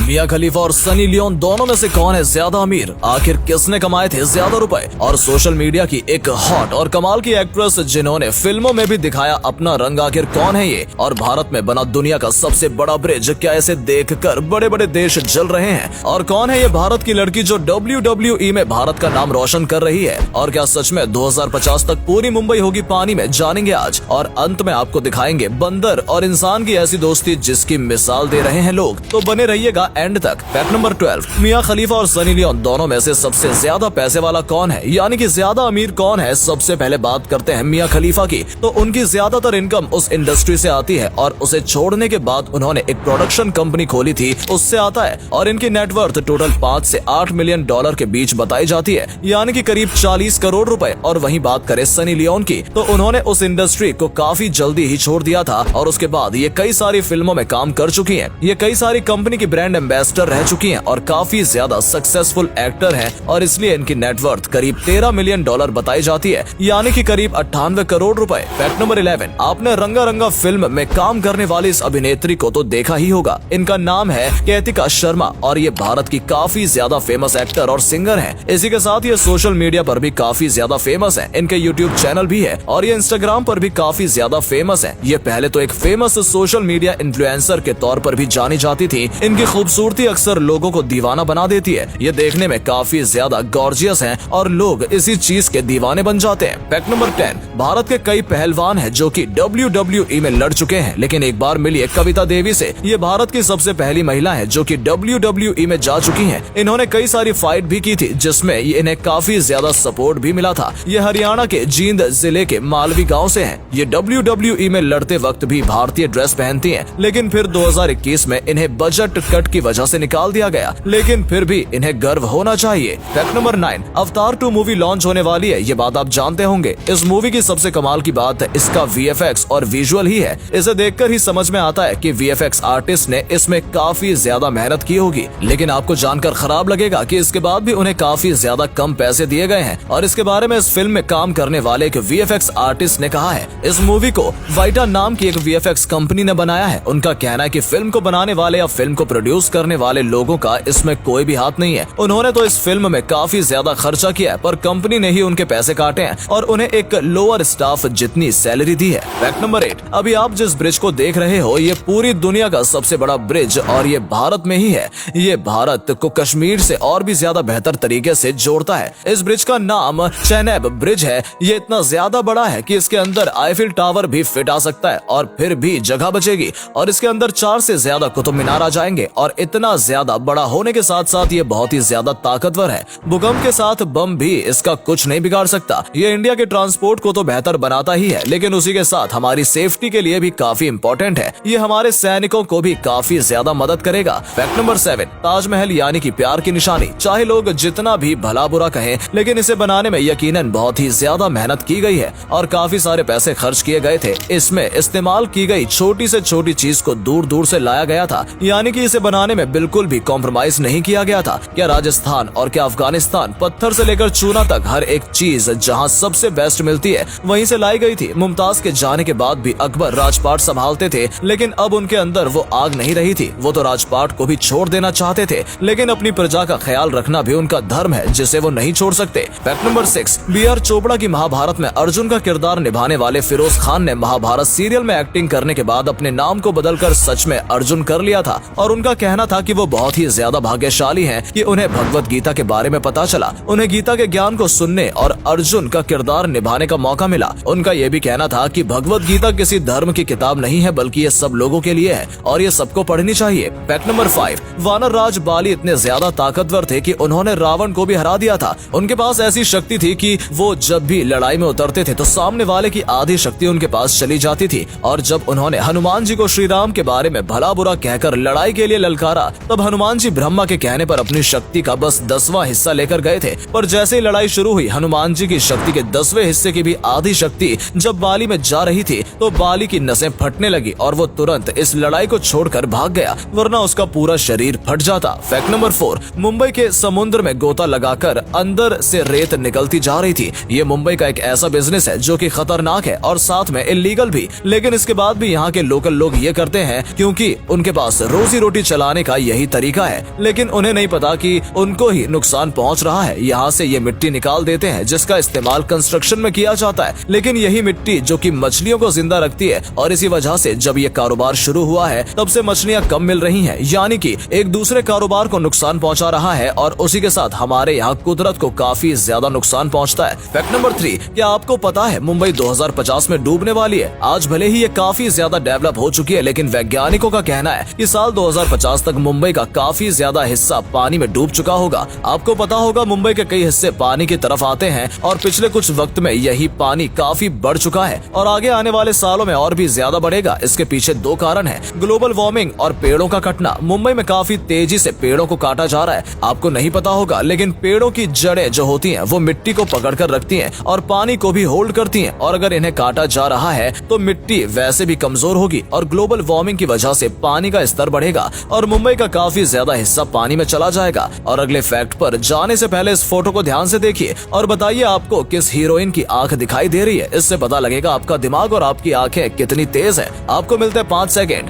मिया खलीफा और Sunny Leone दोनों में से कौन है ज्यादा अमीर? आखिर किसने कमाए थे ज्यादा रुपए? और सोशल मीडिया की एक हॉट और कमाल की एक्ट्रेस जिन्होंने फिल्मों में भी दिखाया अपना रंग, आखिर कौन है ये? और भारत में बना दुनिया का सबसे बड़ा ब्रिज, क्या इसे देखकर बड़े बड़े देश जल रहे हैं? और कौन है ये भारत की लड़की जो WWE में भारत का नाम रोशन कर रही है? और क्या सच में 2050 तक पूरी मुंबई होगी पानी में? जानेंगे आज। और अंत में आपको दिखाएंगे बंदर और इंसान की ऐसी दोस्ती जिसकी मिसाल दे रहे हैं लोग, तो बने रहिएगा एंड तक। फैक्ट नंबर 12, मिया खलीफा और सनी लियोन दोनों में से सबसे ज्यादा पैसे वाला कौन है, यानी कि ज्यादा अमीर कौन है? सबसे पहले बात करते हैं मिया खलीफा की। तो उनकी ज्यादातर इनकम उस इंडस्ट्री से आती है और उसे छोड़ने के बाद उन्होंने एक प्रोडक्शन कंपनी खोली थी, उससे आता है। और इनकी नेटवर्थ टोटल 5 से 8 मिलियन डॉलर के बीच बताई जाती है, यानी कि करीब 40 करोड़ रुपए। और वहीं बात करें सनी लियोन की, तो उन्होंने उस इंडस्ट्री को काफी जल्दी ही छोड़ दिया था और उसके बाद ये कई सारी फिल्मों में काम कर चुकी हैं। ये कई सारी कंपनी की ब्रांड एम्बेसडर रह चुकी हैं और काफी ज्यादा सक्सेसफुल एक्टर हैं और इसलिए इनकी नेटवर्थ करीब 13 मिलियन डॉलर बताई जाती है, यानी कि करीब 98 करोड़ रुपए। फैक्ट नंबर 11, आपने रंगा रंगा फिल्म में काम करने वाली इस अभिनेत्री को तो देखा ही होगा। इनका नाम है कैतिका शर्मा और ये भारत की काफी ज्यादा फेमस एक्टर और सिंगर हैं। इसी के साथ ये सोशल मीडिया पर भी काफी ज्यादा फेमस हैं। इनके यूट्यूब चैनल भी है और ये इंस्टाग्राम पर भी काफी ज्यादा फेमस है। ये पहले तो एक फेमस सोशल मीडिया इन्फ्लुएंसर के तौर पर भी जानी जाती थी। इनकी खूबसूरती अक्सर लोगों को दीवाना बना देती है। ये देखने में काफी ज्यादा गॉर्जियस हैं और लोग इसी चीज के दीवाने बन जाते हैं। फैक्ट नंबर 10, भारत के कई पहलवान हैं जो कि WWE में लड़ चुके हैं, लेकिन एक बार मिलिए कविता देवी से। ये भारत की सबसे पहली महिला है जो कि WWE में जा चुकी हैं। इन्होंने कई सारी फाइट भी की थी जिसमें इन्हें काफी ज्यादा सपोर्ट भी मिला था। ये हरियाणा के जींद जिले के मालवी गाँव से है। ये WWE में लड़ते वक्त भी भारतीय ड्रेस पहनती है, लेकिन फिर 2021 में इन्हें बजट कट की वजह से निकाल दिया गया, लेकिन फिर भी इन्हें गर्व होना चाहिए। फैक्ट नंबर 9, अवतार 2 मूवी लॉन्च होने वाली है, ये बात आप जानते होंगे। इस मूवी की सबसे कमाल की बात इसका VFX और विजुअल ही है। इसे देखकर ही समझ में आता है कि VFX आर्टिस्ट ने इसमें काफी ज्यादा मेहनत की होगी, लेकिन आपको जानकर खराब लगेगा कि इसके बाद भी उन्हें काफी ज्यादा कम पैसे दिए गए हैं। और इसके बारे में इस फिल्म में काम करने वाले एक VFX आर्टिस्ट ने कहा है, इस मूवी को वाइटा नाम की एक VFX कंपनी ने बनाया है। उनका कहना है कि फिल्म को बनाने वाले या फिल्म को प्रोड्यूस करने वाले लोगों का इसमें कोई भी हाथ नहीं है। उन्होंने तो इस फिल्म में काफी ज्यादा खर्चा किया है, पर कंपनी ने ही उनके पैसे काटे हैं और उन्हें एक लोअर स्टाफ जितनी सैलरी दी है। फैक्ट नंबर 8, अभी आप जिस ब्रिज को देख रहे हो ये पूरी दुनिया का सबसे बड़ा ब्रिज और ये भारत में ही है। ये भारत को कश्मीर से और भी ज्यादा बेहतर तरीके से जोड़ता है। इस ब्रिज का नाम चेनैब ब्रिज है। ये इतना ज्यादा बड़ा है कि इसके अंदर आईफिल टावर भी फिट आ सकता है और फिर भी जगह बचेगी। और इसके अंदर 4 से ज्यादा कुतुब मीनार आ जाएंगे और इतना ज्यादा बड़ा होने के साथ साथ ये बहुत ही ज्यादा ताकतवर है। भूकंप के साथ बम भी इसका कुछ नहीं बिगाड़ सकता। ये इंडिया के ट्रांसपोर्ट को तो बेहतर बनाता ही है, लेकिन उसी के साथ हमारी सेफ्टी के लिए भी काफी इम्पोर्टेंट है। ये हमारे सैनिकों को भी काफी ज्यादा मदद करेगा। फैक्ट नंबर 7, ताजमहल यानी कि प्यार की निशानी। चाहे लोग जितना भी भला बुरा कहें, लेकिन इसे बनाने में यकीनन बहुत ही ज्यादा मेहनत की गई है और काफी सारे पैसे खर्च किए गए थे। इसमें इस्तेमाल की गई छोटी से छोटी चीज को दूर दूर से लाया गया था, यानी कि इसे बनाने में बिल्कुल भी कॉम्प्रोमाइज नहीं किया गया था। क्या राजस्थान और क्या अफगानिस्तान, पत्थर से लेकर चूना तक हर एक चीज जहां सबसे बेस्ट मिलती है वहीं से लाई गई थी। मुमताज के जाने के बाद भी अकबर राजपाट संभालते थे, लेकिन अब उनके अंदर वो आग नहीं रही थी। वो तो राजपाट को भी छोड़ देना चाहते थे, लेकिन अपनी प्रजा का ख्याल रखना भी उनका धर्म है जिसे वो नहीं छोड़ सकते। Fact number 6, B.R. चोपड़ा की महाभारत में अर्जुन का किरदार निभाने वाले फिरोज खान ने महाभारत सीरियल में एक्टिंग करने के बाद अपने नाम को बदलकर सच में अर्जुन कर लिया था। और उनका कहना था कि वो बहुत ही ज्यादा भाग्यशाली हैं कि उन्हें भगवत गीता के बारे में पता चला, उन्हें गीता के ज्ञान को सुनने और अर्जुन का किरदार निभाने का मौका मिला। उनका ये भी कहना था कि भगवत गीता किसी धर्म की किताब नहीं है, बल्कि ये सब लोगों के लिए है और ये सबको पढ़नी चाहिए। फैक्ट नंबर 5, वानर राज बाली इतने ज्यादा ताकतवर थे कि उन्होंने रावण को भी हरा दिया था। उनके पास ऐसी शक्ति थी कि वो जब भी लड़ाई में उतरते थे तो सामने वाले की आधी शक्ति उनके पास चली जाती थी। और जब उन्होंने हनुमान जी को श्री राम के बारे में भला बुरा कहकर लड़ाई के लिए ललकारा, तब हनुमान जी ब्रह्मा के कहने पर अपनी शक्ति का बस 10वां हिस्सा लेकर गए थे। पर जैसे ही लड़ाई शुरू हुई, हनुमान जी की शक्ति के 10वें हिस्से की भी आधी शक्ति जब बाली में जा रही थी तो बाली की नसें फटने लगी और वो तुरंत इस लड़ाई को छोड़कर भाग गया, वरना उसका पूरा शरीर फट जाता। फैक्ट नंबर 4, मुंबई के समुद्र में गोता लगाकर अंदर से रेत निकलती जा रही थी। ये मुंबई का एक ऐसा बिजनेस है जो कि खतरनाक है और साथ में इलीगल भी, लेकिन इसके बाद भी यहाँ के लोकल लोग ये करते हैं क्योंकि उनके पास रोजी रोटी चलाने बनाने का यही तरीका है, लेकिन उन्हें नहीं पता कि उनको ही नुकसान पहुंच रहा है। यहाँ से ये मिट्टी निकाल देते हैं जिसका इस्तेमाल कंस्ट्रक्शन में किया जाता है, लेकिन यही मिट्टी जो कि मछलियों को जिंदा रखती है, और इसी वजह से जब ये कारोबार शुरू हुआ है तब से मछलियाँ कम मिल रही हैं, यानी कि एक दूसरे कारोबार को नुकसान पहुंचा रहा है और उसी के साथ हमारे यहाँ कुदरत को काफी ज्यादा नुकसान पहुंचता है। फैक्ट नंबर 3, क्या आपको पता है मुंबई 2050 में डूबने वाली है। आज भले ही ये काफी ज्यादा डेवलप हो चुकी है, लेकिन वैज्ञानिकों का कहना है कि साल 2050 तक मुंबई का काफी ज्यादा हिस्सा पानी में डूब चुका होगा। आपको पता होगा मुंबई के कई हिस्से पानी की तरफ आते हैं और पिछले कुछ वक्त में यही पानी काफी बढ़ चुका है और आगे आने वाले सालों में और भी ज्यादा बढ़ेगा। इसके पीछे 2 कारण है, ग्लोबल वार्मिंग और पेड़ों का कटना। मुंबई में काफी तेजी से पेड़ों को काटा जा रहा है। आपको नहीं पता होगा, लेकिन पेड़ों की जड़ें जो होती हैं वो मिट्टी को पकड़ कर रखती हैं और पानी को भी होल्ड करती हैं, और अगर इन्हें काटा जा रहा है तो मिट्टी वैसे भी कमजोर होगी और ग्लोबल वार्मिंग की वजह से पानी का स्तर बढ़ेगा और मुंबई का काफी ज्यादा हिस्सा पानी में चला जाएगा। और अगले फैक्ट पर जाने से पहले इस फोटो को ध्यान से देखिए और बताइए आपको किस हीरोइन की आंख दिखाई दे रही है। इससे पता लगेगा आपका दिमाग और आपकी आंखें कितनी तेज है। आपको मिलते हैं 5 सेकेंड।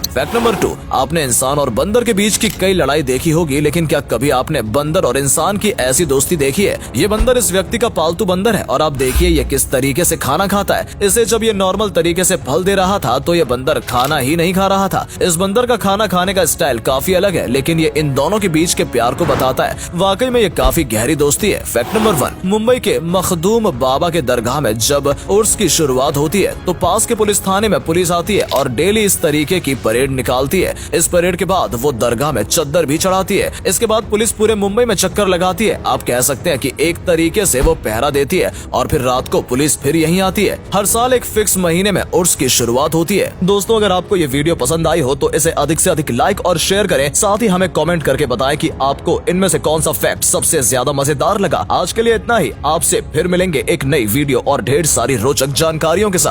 फैक्ट नंबर 2, आपने इंसान और बंदर के बीच की कई लड़ाई देखी होगी, लेकिन क्या कभी आपने बंदर और इंसान की ऐसी दोस्ती देखी है? ये बंदर इस व्यक्ति का पालतू बंदर है और आप देखिए ये किस तरीके से खाना खाता है। इसे जब ये नॉर्मल तरीके से फल दे रहा था तो ये बंदर खाना ही नहीं खा रहा था। इस बंदर का खाना खाने का स्टाइल काफी अलग है, लेकिन ये इन दोनों के बीच के प्यार को बताता है। वाकई में ये काफी गहरी दोस्ती है। फैक्ट नंबर 1, मुंबई के मखदूम बाबा के दरगाह में जब उर्स की शुरुआत होती है तो पास के पुलिस थाने में पुलिस आती है और डेली इस तरीके की परेड निकालती है। इस परेड के बाद वो दरगाह में चद्दर भी चढ़ाती है। इसके बाद पुलिस पूरे मुंबई में चक्कर लगाती है। आप कह सकते हैं कि एक तरीके से वो पहरा देती है और फिर रात को पुलिस फिर यहीं आती है। हर साल एक फिक्स महीने में उर्स की शुरुआत होती है। दोस्तों, अगर आपको ये वीडियो पसंद आई हो तो इसे अधिक से अधिक लाइक और शेयर करें। साथ ही हमें कमेंट करके बताएं कि आपको इनमें से कौन सा फैक्ट सबसे ज्यादा मजेदार लगा। आज के लिए इतना ही। आपसे फिर मिलेंगे एक नई वीडियो और ढेर सारी रोचक जानकारियों के साथ।